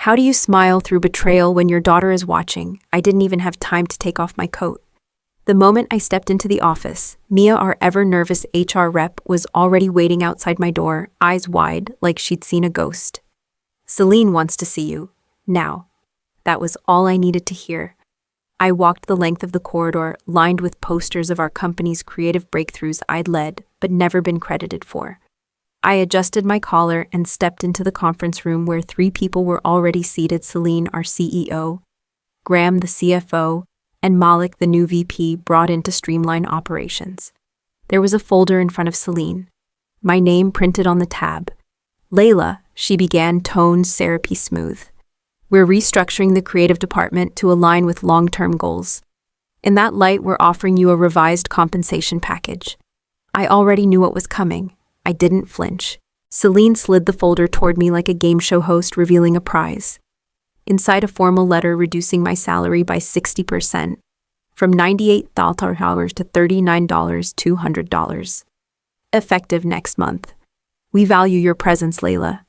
How do you smile through betrayal when your daughter is watching? I didn't even have time to take off my coat. The moment I stepped into the office, Mia, our ever-nervous HR rep, was already waiting outside my door, eyes wide, like she'd seen a ghost. "Celine wants to see you. Now." That was all I needed to hear. I walked the length of the corridor, lined with posters of our company's creative breakthroughs I'd led, but never been credited for. I adjusted my collar and stepped into the conference room where 3 people were already seated: Celine, our CEO, Graham, the CFO, and Malik, the new VP, brought in to streamline operations. There was a folder in front of Celine, my name printed on the tab. "Layla," she began, tone syrupy smooth. "We're restructuring the creative department to align with long-term goals. In that light, we're offering you a revised compensation package." I already knew what was coming. I didn't flinch. Celine slid the folder toward me like a game show host revealing a prize. Inside, a formal letter reducing my salary by 60%, from $98,000 to $39,200. Effective next month. "We value your presence, Layla."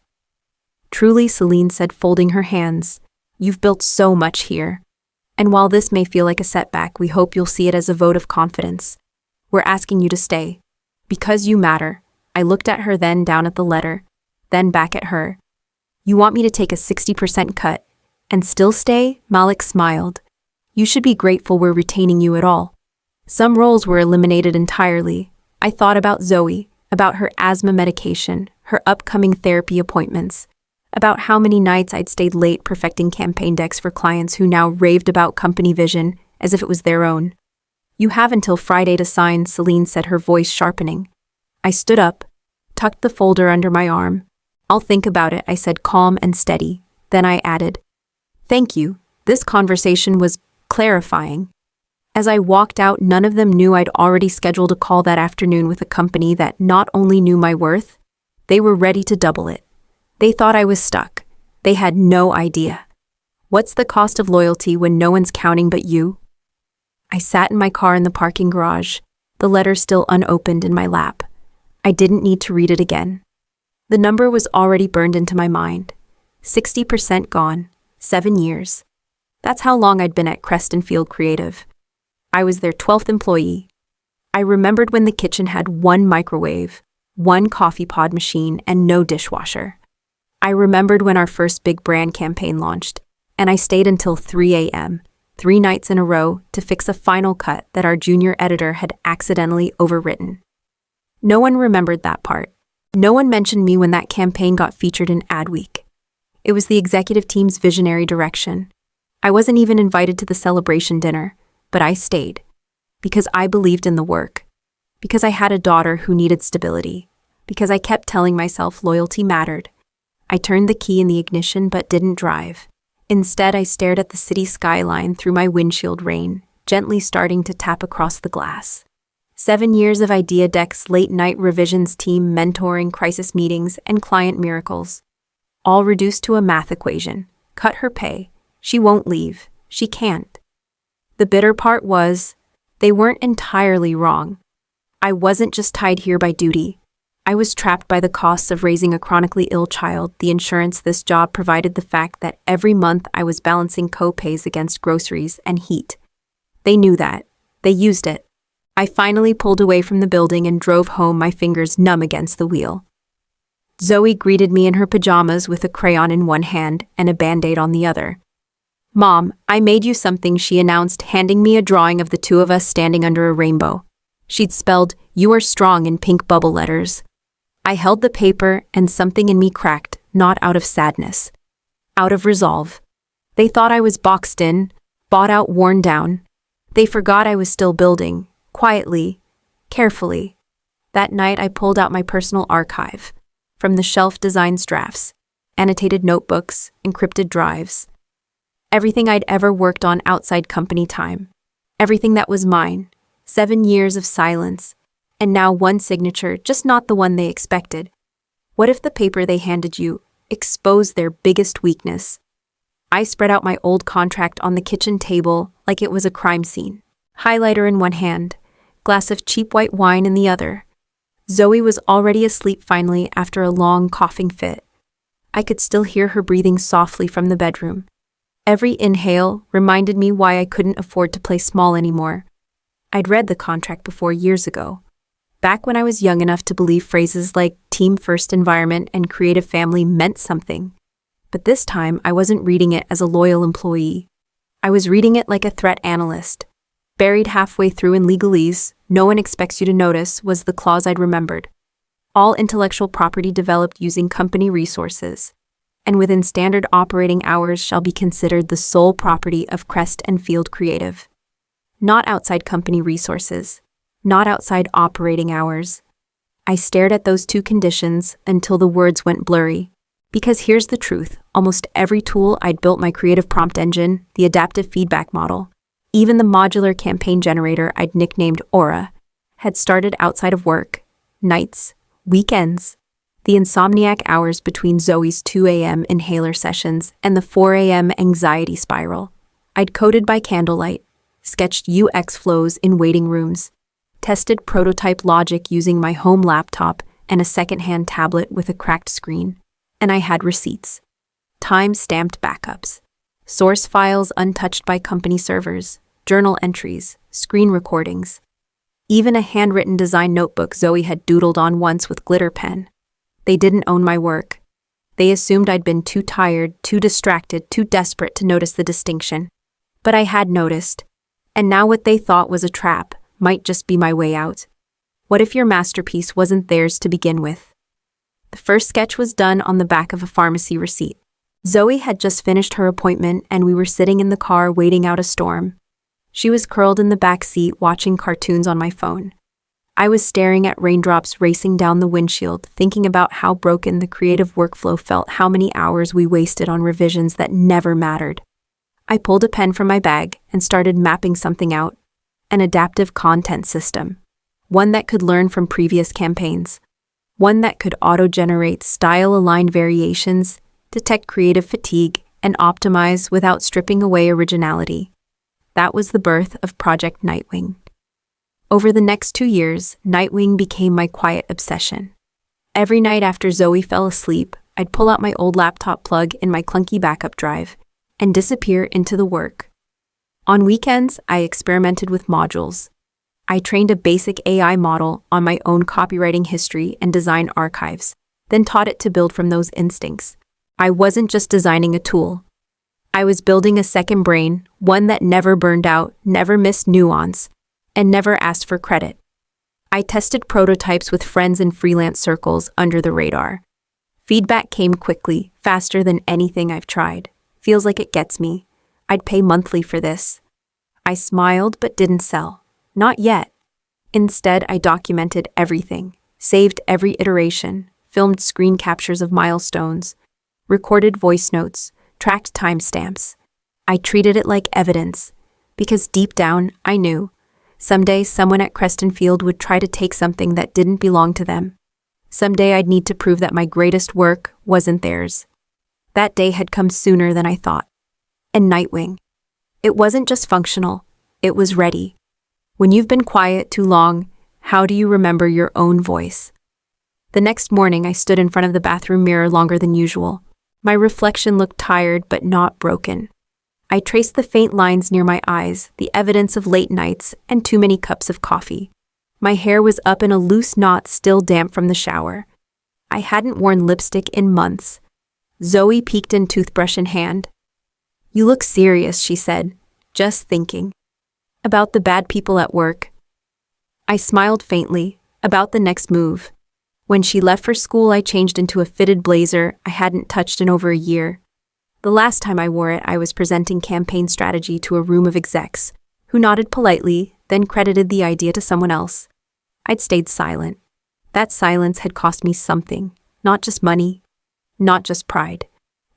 "Truly," Celine said, folding her hands. "You've built so much here. And while this may feel like a setback, we hope you'll see it as a vote of confidence. We're asking you to stay. Because you matter." I looked at her, then down at the letter, then back at her. "You want me to take a 60% cut and still stay?" Malik smiled. "You should be grateful we're retaining you at all." Some roles were eliminated entirely. I thought about Zoe, about her asthma medication, her upcoming therapy appointments, about how many nights I'd stayed late perfecting campaign decks for clients who now raved about company vision as if it was their own. "You have until Friday to sign," Celine said, her voice sharpening. I stood up, tucked the folder under my arm. "I'll think about it," I said, calm and steady. Then I added, "Thank you." This conversation was clarifying. As I walked out, none of them knew I'd already scheduled a call that afternoon with a company that not only knew my worth, they were ready to double it. They thought I was stuck. They had no idea. What's the cost of loyalty when no one's counting but you? I sat in my car in the parking garage, the letter still unopened in my lap. I didn't need to read it again. The number was already burned into my mind. 60% gone. 7 years. That's how long I'd been at Creston Field Creative. I was their 12th employee. I remembered when the kitchen had 1 microwave, 1 coffee pod machine, and no dishwasher. I remembered when our first big brand campaign launched, and I stayed until 3 a.m., 3 nights in a row, to fix a final cut that our junior editor had accidentally overwritten. No one remembered that part. No one mentioned me when that campaign got featured in Adweek. It was the executive team's visionary direction. I wasn't even invited to the celebration dinner, but I stayed. Because I believed in the work. Because I had a daughter who needed stability. Because I kept telling myself loyalty mattered. I turned the key in the ignition but didn't drive. Instead, I stared at the city skyline through my windshield rain, gently starting to tap across the glass. 7 years of idea decks, late-night revisions, team mentoring, crisis meetings, and client miracles. All reduced to a math equation. Cut her pay. She won't leave. She can't. The bitter part was, they weren't entirely wrong. I wasn't just tied here by duty. I was trapped by the costs of raising a chronically ill child, the insurance this job provided, the fact that every month I was balancing co-pays against groceries and heat. They knew that. They used it. I finally pulled away from the building and drove home, my fingers numb against the wheel. Zoe greeted me in her pajamas with a crayon in one hand and a Band-Aid on the other. "Mom, I made you something," she announced, handing me a drawing of the 2 of us standing under a rainbow. She'd spelled, "You are strong," in pink bubble letters. I held the paper and something in me cracked, not out of sadness. Out of resolve. They thought I was boxed in, bought out, worn down. They forgot I was still building. Quietly, carefully. That night I pulled out my personal archive. From the shelf, designs, drafts, annotated notebooks, encrypted drives. Everything I'd ever worked on outside company time. Everything that was mine. 7 years of silence. And now 1 signature, just not the one they expected. What if the paper they handed you exposed their biggest weakness? I spread out my old contract on the kitchen table like it was a crime scene. Highlighter in one hand. Glass of cheap white wine in the other. Zoe was already asleep finally after a long coughing fit. I could still hear her breathing softly from the bedroom. Every inhale reminded me why I couldn't afford to play small anymore. I'd read the contract before years ago, back when I was young enough to believe phrases like team-first environment and creative family meant something. But this time, I wasn't reading it as a loyal employee. I was reading it like a threat analyst. Buried halfway through in legalese, no one expects you to notice, was the clause I'd remembered. All intellectual property developed using company resources, and within standard operating hours shall be considered the sole property of Crest and Field Creative. Not outside company resources, not outside operating hours. I stared at those two conditions until the words went blurry. Because here's the truth, almost every tool I'd built, my creative prompt engine, the adaptive feedback model, even the modular campaign generator I'd nicknamed Aura, had started outside of work, nights, weekends, the insomniac hours between Zoe's 2 a.m. inhaler sessions and the 4 a.m. anxiety spiral. I'd coded by candlelight, sketched UX flows in waiting rooms, tested prototype logic using my home laptop and a secondhand tablet with a cracked screen, and I had receipts, time-stamped backups, source files untouched by company servers, journal entries, screen recordings, even a handwritten design notebook Zoe had doodled on once with glitter pen. They didn't own my work. They assumed I'd been too tired, too distracted, too desperate to notice the distinction. But I had noticed, and now what they thought was a trap might just be my way out. What if your masterpiece wasn't theirs to begin with? The first sketch was done on the back of a pharmacy receipt. Zoe had just finished her appointment and we were sitting in the car waiting out a storm. She was curled in the back seat watching cartoons on my phone. I was staring at raindrops racing down the windshield, thinking about how broken the creative workflow felt, how many hours we wasted on revisions that never mattered. I pulled a pen from my bag and started mapping something out. An adaptive content system. One that could learn from previous campaigns. One that could auto-generate style-aligned variations, detect creative fatigue, and optimize without stripping away originality. That was the birth of Project Nightwing. Over the next 2 years, Nightwing became my quiet obsession. Every night after Zoe fell asleep, I'd pull out my old laptop plug in my clunky backup drive and disappear into the work. On weekends, I experimented with modules. I trained a basic AI model on my own copywriting history and design archives, then taught it to build from those instincts. I wasn't just designing a tool. I was building a second brain, one that never burned out, never missed nuance, and never asked for credit. I tested prototypes with friends in freelance circles under the radar. Feedback came quickly, faster than anything I've tried. Feels like it gets me. I'd pay monthly for this. I smiled but didn't sell. Not yet. Instead, I documented everything, saved every iteration, filmed screen captures of milestones, recorded voice notes, tracked timestamps. I treated it like evidence, because deep down, I knew someday someone at Creston Field would try to take something that didn't belong to them. Someday I'd need to prove that my greatest work wasn't theirs. That day had come sooner than I thought. And Nightwing. It wasn't just functional, it was ready. When you've been quiet too long, how do you remember your own voice? The next morning, I stood in front of the bathroom mirror longer than usual. My reflection looked tired but not broken. I traced the faint lines near my eyes, the evidence of late nights and too many cups of coffee. My hair was up in a loose knot, still damp from the shower. I hadn't worn lipstick in months. Zoe peeked in, toothbrush in hand. "You look serious," she said, "just thinking. About the bad people at work." I smiled faintly, about the next move. When she left for school, I changed into a fitted blazer I hadn't touched in over a year. The last time I wore it, I was presenting campaign strategy to a room of execs, who nodded politely, then credited the idea to someone else. I'd stayed silent. That silence had cost me something, not just money, not just pride.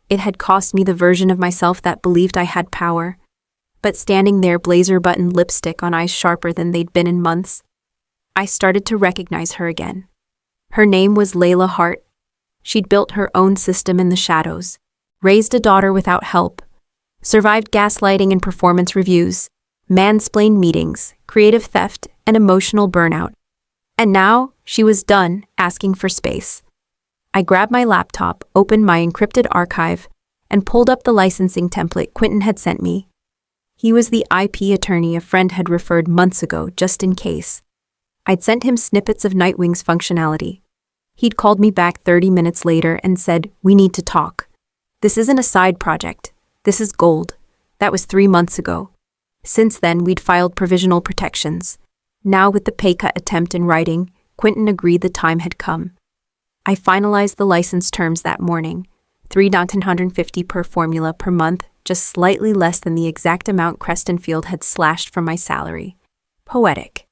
It had cost me the version of myself that believed I had power. But standing there, blazer-buttoned, lipstick on eyes sharper than they'd been in months, I started to recognize her again. Her name was Layla Hart. She'd built her own system in the shadows, raised a daughter without help, survived gaslighting and performance reviews, mansplained meetings, creative theft, and emotional burnout. And now she was done asking for space. I grabbed my laptop, opened my encrypted archive, and pulled up the licensing template Quentin had sent me. He was the IP attorney a friend had referred months ago, just in case. I'd sent him snippets of Nightwing's functionality. He'd called me back 30 minutes later and said, "We need to talk. This isn't a side project. This is gold." That was 3 months ago. Since then, we'd filed provisional protections. Now, with the pay cut attempt in writing, Quentin agreed the time had come. I finalized the license terms that morning. $3,950 per formula per month, just slightly less than the exact amount Crestonfield had slashed from my salary. Poetic.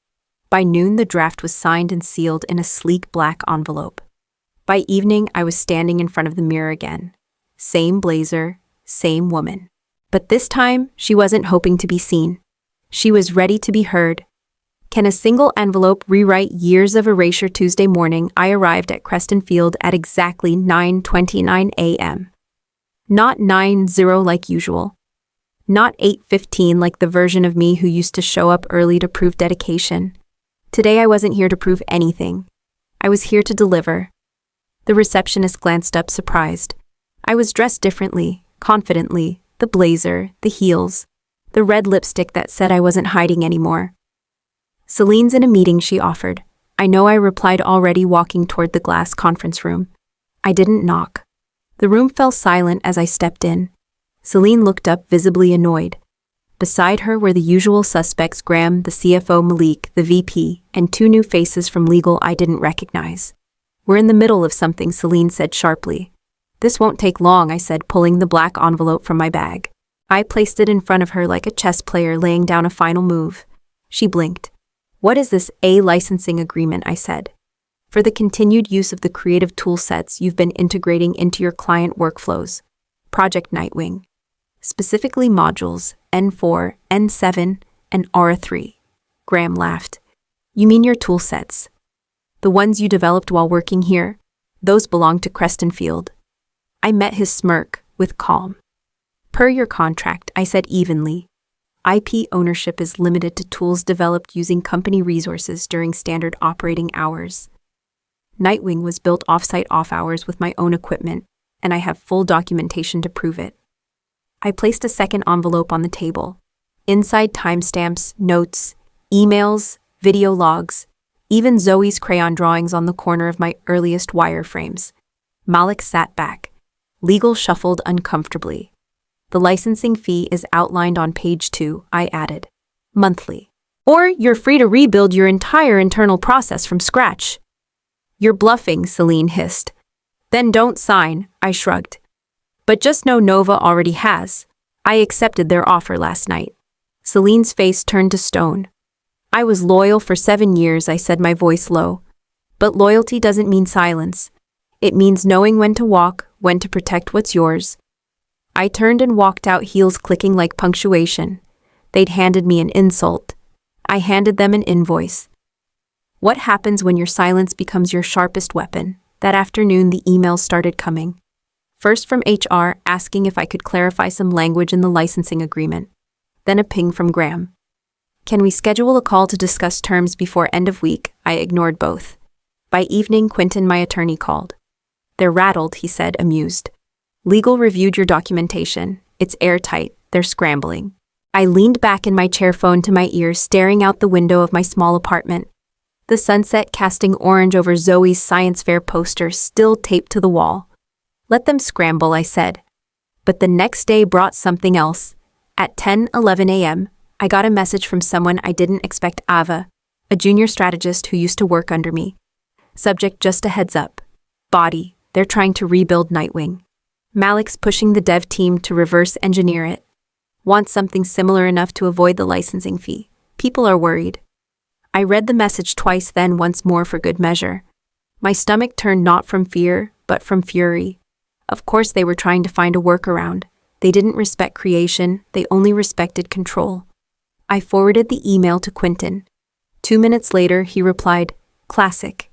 By noon, the draft was signed and sealed in a sleek black envelope. By evening, I was standing in front of the mirror again. Same blazer, same woman. But this time, she wasn't hoping to be seen. She was ready to be heard. Can a single envelope rewrite years of erasure? Tuesday morning, I arrived at Crestonfield at exactly 9:29 a.m. Not 9:0 like usual. Not 8:15 like the version of me who used to show up early to prove dedication. Today I wasn't here to prove anything. I was here to deliver. The receptionist glanced up surprised. I was dressed differently, confidently, the blazer, the heels, the red lipstick that said I wasn't hiding anymore. "Celine's in a meeting," she offered. "I know," I replied, already walking toward the glass conference room. I didn't knock. The room fell silent as I stepped in. Celine looked up, visibly annoyed. Beside her were the usual suspects: Graham, the CFO, Malik, the VP, and 2 new faces from legal I didn't recognize. "We're in the middle of something," Celine said sharply. "This won't take long," I said, pulling the black envelope from my bag. I placed it in front of her like a chess player laying down a final move. She blinked. "What is this? A licensing agreement," I said. "For the continued use of the creative toolsets you've been integrating into your client workflows. Project Nightwing. Specifically modules N4, N7, and Aura3. Graham laughed. "You mean your toolsets? The ones you developed while working here? Those belong to Crestonfield." I met his smirk with calm. "Per your contract," I said evenly. "IP ownership is limited to tools developed using company resources during standard operating hours. Nightwing was built off-site off-hours with my own equipment, and I have full documentation to prove it." I placed a second envelope on the table. Inside, timestamps, notes, emails, video logs, even Zoe's crayon drawings on the corner of my earliest wireframes. Malik sat back. Legal shuffled uncomfortably. "The licensing fee is outlined on page 2, I added. Monthly. Or you're free to rebuild your entire internal process from scratch." "You're bluffing," Celine hissed. "Then don't sign," I shrugged. "But just know Nova already has. I accepted their offer last night." Celine's face turned to stone. "I was loyal for 7 years," I said, my voice low. "But loyalty doesn't mean silence. It means knowing when to walk, when to protect what's yours." I turned and walked out, heels clicking like punctuation. They'd handed me an insult. I handed them an invoice. What happens when your silence becomes your sharpest weapon? That afternoon, the emails started coming. First from HR, asking if I could clarify some language in the licensing agreement. Then a ping from Graham. "Can we schedule a call to discuss terms before end of week?" I ignored both. By evening, Quentin, my attorney, called. "They're rattled," he said, amused. "Legal reviewed your documentation. It's airtight. They're scrambling." I leaned back in my chair, phone to my ears, staring out the window of my small apartment. The sunset casting orange over Zoe's science fair poster still taped to the wall. "Let them scramble," I said. But the next day brought something else. At 10:11 a.m., I got a message from someone I didn't expect: Ava, a junior strategist who used to work under me. Subject: just a heads up. Body: they're trying to rebuild Nightwing. Malik's pushing the dev team to reverse engineer it. Want something similar enough to avoid the licensing fee. People are worried. I read the message twice, then once more for good measure. My stomach turned, not from fear, but from fury. Of course they were trying to find a workaround. They didn't respect creation, they only respected control. I forwarded the email to Quentin. 2 minutes later, he replied, "Classic.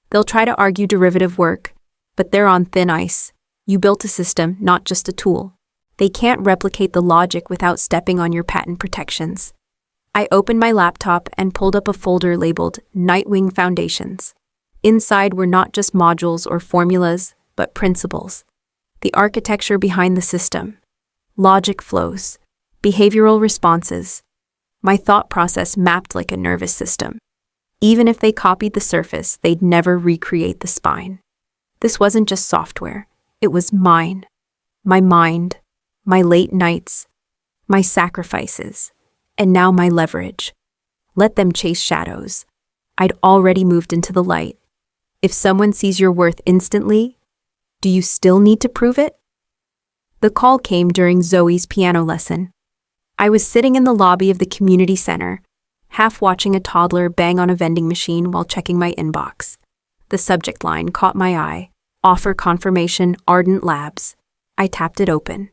They'll try to argue derivative work, but they're on thin ice. You built a system, not just a tool. They can't replicate the logic without stepping on your patent protections." I opened my laptop and pulled up a folder labeled Nightwing Foundations. Inside were not just modules or formulas, but principles. The architecture behind the system. Logic flows. Behavioral responses. My thought process mapped like a nervous system. Even if they copied the surface, they'd never recreate the spine. This wasn't just software. It was mine. My mind. My late nights. My sacrifices. And now my leverage. Let them chase shadows. I'd already moved into the light. If someone sees your worth instantly, do you still need to prove it? The call came during Zoe's piano lesson. I was sitting in the lobby of the community center, half watching a toddler bang on a vending machine while checking my inbox. The subject line caught my eye. Offer confirmation, Ardent Labs. I tapped it open.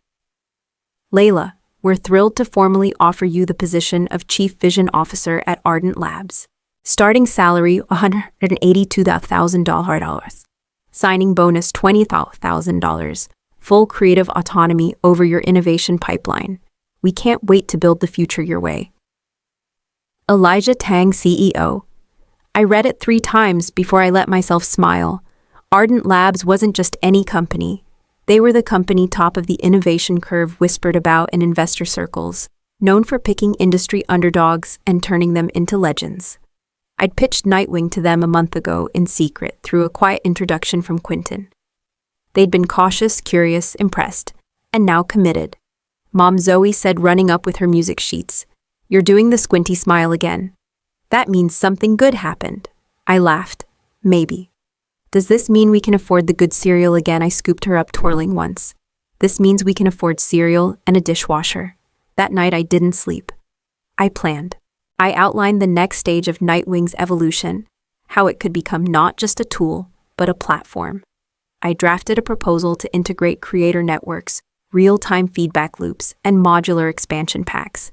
Layla, we're thrilled to formally offer you the position of Chief Vision Officer at Ardent Labs. Starting salary $182,000. Signing bonus $20,000. Full creative autonomy over your innovation pipeline. We can't wait to build the future your way. Elijah Tang, CEO. I read it 3 times before I let myself smile. Ardent Labs wasn't just any company. They were the company top of the innovation curve whispered about in investor circles, known for picking industry underdogs and turning them into legends. I'd pitched Nightwing to them a month ago in secret through a quiet introduction from Quentin. They'd been cautious, curious, impressed, and now committed. Mom Zoe said, running up with her music sheets, "You're doing the squinty smile again. That means something good happened." I laughed. Maybe. "Does this mean we can afford the good cereal again?" I scooped her up, twirling once. "This means we can afford cereal and a dishwasher." That night I didn't sleep. I planned. I outlined the next stage of Nightwing's evolution, how it could become not just a tool, but a platform. I drafted a proposal to integrate creator networks, real-time feedback loops, and modular expansion packs.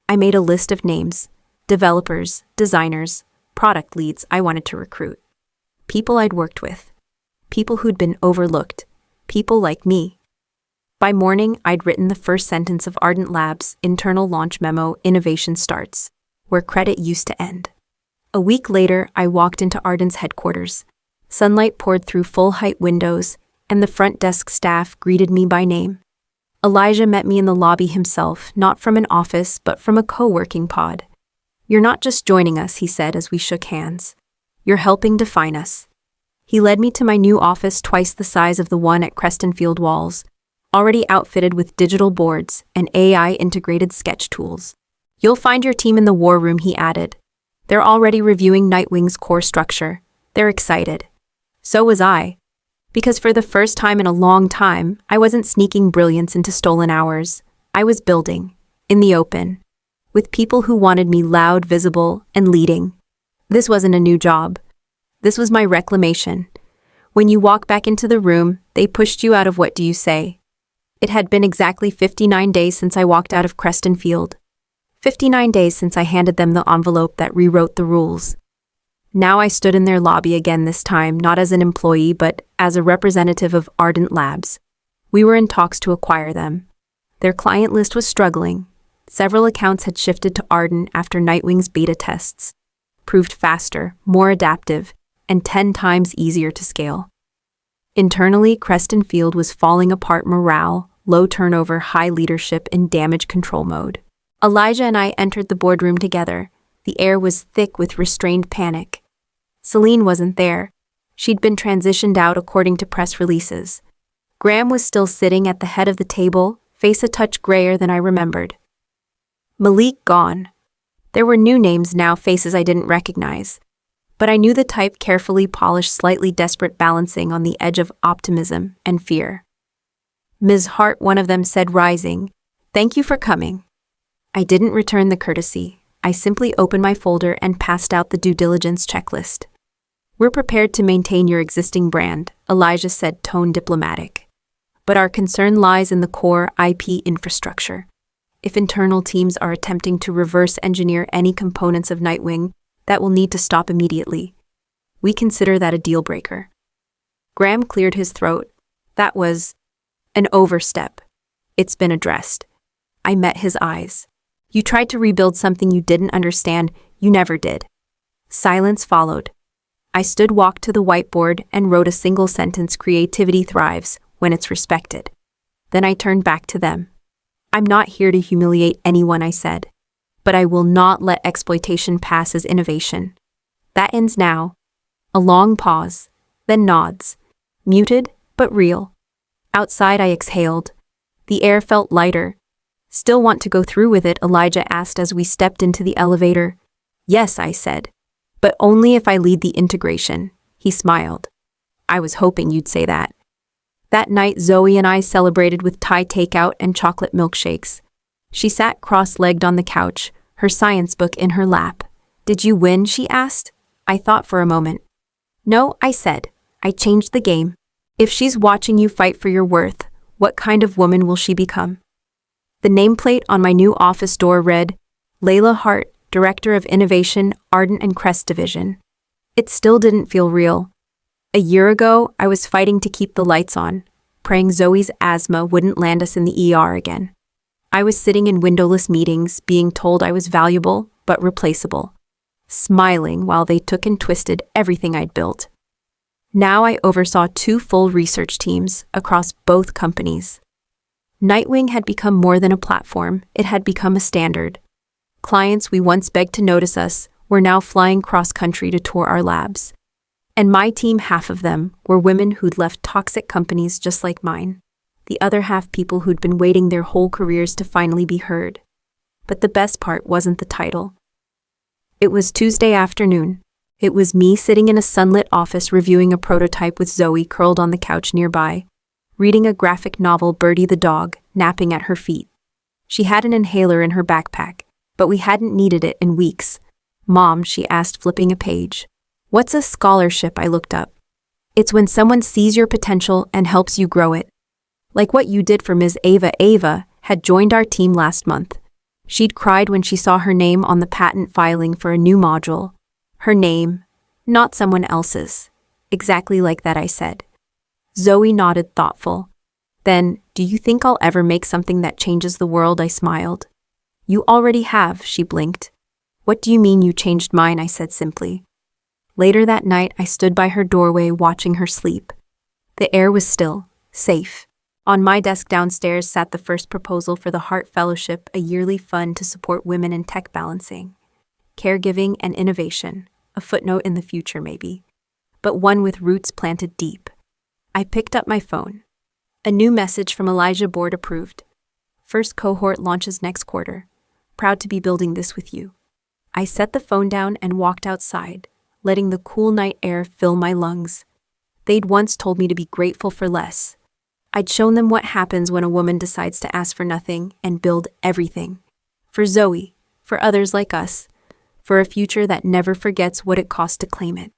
I made a list of names, developers, designers, product leads I wanted to recruit. People I'd worked with. People who'd been overlooked. People like me. By morning, I'd written the first sentence of Ardent Labs' internal launch memo, "Innovation starts where credit used to end." A week later, I walked into Ardent's headquarters. Sunlight poured through full-height windows, and the front desk staff greeted me by name. Elijah met me in the lobby himself, not from an office, but from a co-working pod. "You're not just joining us," he said as we shook hands. "You're helping define us." He led me to my new office, twice the size of the one at Crestonfield Walls, already outfitted with digital boards and AI-integrated sketch tools. "You'll find your team in the war room," he added. "They're already reviewing Nightwing's core structure. They're excited." So was I. Because for the first time in a long time, I wasn't sneaking brilliance into stolen hours. I was building, in the open, with people who wanted me loud, visible, and leading. This wasn't a new job. This was my reclamation. When you walk back into the room, they pushed you out of what do you say. It had been exactly 59 days since I walked out of Crestonfield. 59 days since I handed them the envelope that rewrote the rules. Now I stood in their lobby again, this time not as an employee but as a representative of Ardent Labs. We were in talks to acquire them. Their client list was struggling. Several accounts had shifted to Ardent after Nightwing's beta tests. Proved faster, more adaptive, and 10 times easier to scale. Internally, Crestonfield was falling apart: morale, low turnover, high leadership, in damage control mode. Elijah and I entered the boardroom together. The air was thick with restrained panic. Celine wasn't there. She'd been transitioned out according to press releases. Graham was still sitting at the head of the table, face a touch grayer than I remembered. Malik gone. There were new names now, faces I didn't recognize. But I knew the type: carefully polished, slightly desperate, balancing on the edge of optimism and fear. "Ms. Hart," one of them said, rising, "thank you for coming." I didn't return the courtesy. I simply opened my folder and passed out the due diligence checklist. "We're prepared to maintain your existing brand," Elijah said, tone diplomatic. "But our concern lies in the core IP infrastructure. If internal teams are attempting to reverse engineer any components of Nightwing, that will need to stop immediately. We consider that a deal breaker." Graham cleared his throat. "That was an overstep. It's been addressed." I met his eyes. "You tried to rebuild something you didn't understand. You never did." Silence followed. I walked to the whiteboard and wrote a single sentence: creativity thrives when it's respected. Then I turned back to them. I'm not here to humiliate anyone, I said. But I will not let exploitation pass as innovation. That ends now. A long pause, then nods. Muted, but real. Outside I exhaled. The air felt lighter. Still want to go through with it? Elijah asked as we stepped into the elevator. Yes, I said. But only if I lead the integration. He smiled. I was hoping you'd say that. That night, Zoe and I celebrated with Thai takeout and chocolate milkshakes. She sat cross-legged on the couch, her science book in her lap. Did you win? She asked. I thought for a moment. No, I said. I changed the game. If she's watching you fight for your worth, what kind of woman will she become? The nameplate on my new office door read, Layla Hart, Director of Innovation, Ardent and Crest Division. It still didn't feel real. A year ago, I was fighting to keep the lights on, praying Zoe's asthma wouldn't land us in the ER again. I was sitting in windowless meetings, being told I was valuable but replaceable, smiling while they took and twisted everything I'd built. Now I oversaw 2 full research teams across both companies. Nightwing had become more than a platform, it had become a standard. Clients we once begged to notice us were now flying cross-country to tour our labs. And my team, half of them, were women who'd left toxic companies just like mine. The other half people who'd been waiting their whole careers to finally be heard. But the best part wasn't the title. It was Tuesday afternoon. It was me sitting in a sunlit office reviewing a prototype with Zoe curled on the couch nearby, reading a graphic novel, Birdie the dog, napping at her feet. She had an inhaler in her backpack, but we hadn't needed it in weeks. Mom, she asked, flipping a page. What's a scholarship? I looked up. It's when someone sees your potential and helps you grow it. Like what you did for Ms. Ava. Ava had joined our team last month. She'd cried when she saw her name on the patent filing for a new module. Her name, not someone else's. Exactly like that, I said. Zoe nodded, thoughtful. Then, do you think I'll ever make something that changes the world? I smiled. You already have, she blinked. What do you mean you changed mine? I said simply. Later that night, I stood by her doorway watching her sleep. The air was still, safe. On my desk downstairs sat the first proposal for the Hart Fellowship, a yearly fund to support women in tech balancing, caregiving, and innovation, a footnote in the future maybe, but one with roots planted deep. I picked up my phone. A new message from Elijah, board approved. First cohort launches next quarter. Proud to be building this with you. I set the phone down and walked outside, letting the cool night air fill my lungs. They'd once told me to be grateful for less. I'd shown them what happens when a woman decides to ask for nothing and build everything. For Zoe, for others like us, for a future that never forgets what it cost to claim it.